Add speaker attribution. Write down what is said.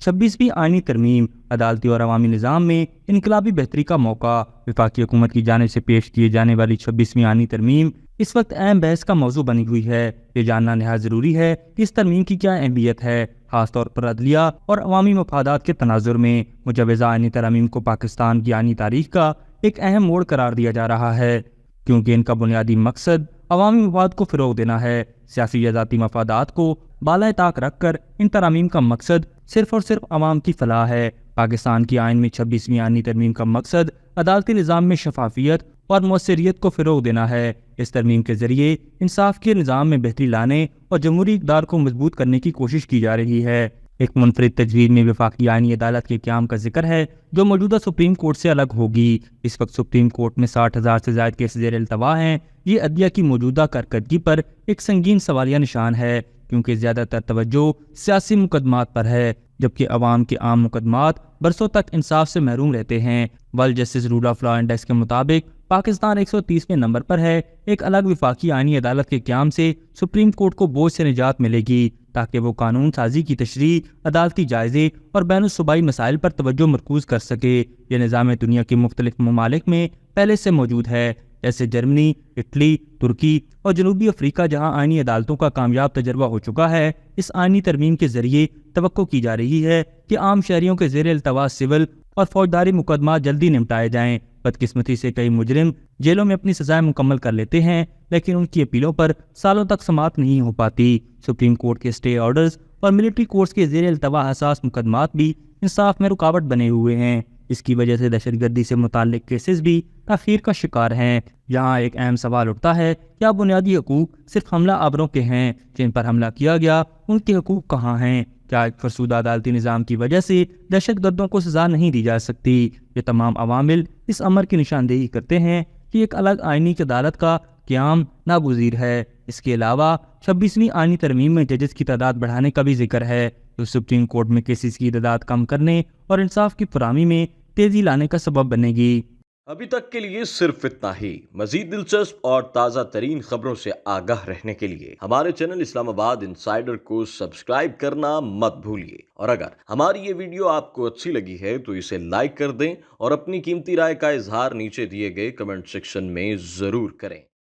Speaker 1: 26ویں آئینی ترمیم عدالتی اور عوامی نظام میں انقلابی بہتری کا موقع۔ وفاقی حکومت کی جانب سے پیش کیے جانے والی 26ویں آئینی ترمیم اس وقت اہم بحث کا موضوع بنی ہوئی ہے۔ یہ جاننا نہایت ضروری ہے کہ اس ترمیم کی کیا اہمیت ہے، خاص طور پر عدلیہ اور عوامی مفادات کے تناظر میں۔ مجوزہ آئینی ترامیم کو پاکستان کی آئینی تاریخ کا ایک اہم موڑ قرار دیا جا رہا ہے، کیونکہ ان کا بنیادی مقصد عوامی مفاد کو فروغ دینا ہے۔ سیاسی یا ذاتی مفادات کو بالائے طاق رکھ کر ان ترامیم کا مقصد صرف اور صرف عوام کی فلاح ہے۔ پاکستان کی آئین میں 26ویں آئینی ترمیم کا مقصد عدالتی نظام میں شفافیت اور مؤثریت کو فروغ دینا ہے۔ اس ترمیم کے ذریعے انصاف کے نظام میں بہتری لانے اور جمہوری اقدار کو مضبوط کرنے کی کوشش کی جا رہی ہے۔ ایک منفرد تجویز میں وفاقی آئینی عدالت کے قیام کا ذکر ہے، جو موجودہ سپریم کورٹ سے الگ ہوگی۔ اس وقت سپریم کورٹ میں 60,000 سے زائد کیس زیر التوا ہیں۔ یہ عدلیہ کی موجودہ کارکردگی پر ایک سنگین سوالیہ نشان ہے، کیونکہ زیادہ تر توجہ سیاسی مقدمات پر ہے، جبکہ عوام کے عام مقدمات برسوں تک انصاف سے محروم رہتے ہیں۔ World justice rule of law index کے مطابق پاکستان 130ویں نمبر پر ہے۔ ایک الگ وفاقی آئینی عدالت کے قیام سے سپریم کورٹ کو بوجھ سے نجات ملے گی، تاکہ وہ قانون سازی کی تشریح، عدالتی جائزے اور بین الصوبائی مسائل پر توجہ مرکوز کر سکے۔ یہ نظام دنیا کے مختلف ممالک میں پہلے سے موجود ہے، جیسے جرمنی، اٹلی، ترکی اور جنوبی افریقہ، جہاں آئینی عدالتوں کا کامیاب تجربہ ہو چکا ہے۔ اس آئینی ترمیم کے ذریعے توقع کی جا رہی ہے کہ عام شہریوں کے زیر التوا سول اور فوجداری مقدمات جلدی نمٹائے جائیں۔ بدقسمتی سے کئی مجرم جیلوں میں اپنی سزائیں مکمل کر لیتے ہیں، لیکن ان کی اپیلوں پر سالوں تک سماعت نہیں ہو پاتی۔ سپریم کورٹ کے اسٹے آرڈرز اور ملٹری کورٹس کے زیر التوا حساس مقدمات بھی انصاف میں رکاوٹ بنے ہوئے ہیں۔ اس کی وجہ سے دہشت گردی سے متعلق کیسز بھی تاخیر کا شکار ہیں۔ یہاں ایک اہم سوال اٹھتا ہے، کیا بنیادی حقوق صرف حملہ آوروں کے ہیں؟ جن پر حملہ کیا گیا ان کے حقوق کہاں ہیں؟ کیا ایک فرسودہ عدالتی نظام کی وجہ سے دہشت گردوں کو سزا نہیں دی جا سکتی؟ یہ تمام عوامل اس امر کی نشاندہی کرتے ہیں کہ ایک الگ آئینی عدالت کا قیام ناگزیر ہے۔ اس کے علاوہ 26ویں آئینی ترمیم میں ججز کی تعداد بڑھانے کا بھی ذکر ہے، جو سپریم کورٹ میں کیسز کی تعداد کم کرنے اور انصاف کی فراہمی میں تیزی لانے کا سبب بنے گی۔
Speaker 2: ابھی تک کے لیے صرف اتنا ہی۔ مزید دلچسپ اور تازہ ترین خبروں سے آگاہ رہنے کے لیے ہمارے چینل اسلام آباد انسائیڈر کو سبسکرائب کرنا مت بھولیے، اور اگر ہماری یہ ویڈیو آپ کو اچھی لگی ہے تو اسے لائک کر دیں اور اپنی قیمتی رائے کا اظہار نیچے دیے گئے کمنٹ سیکشن میں ضرور کریں۔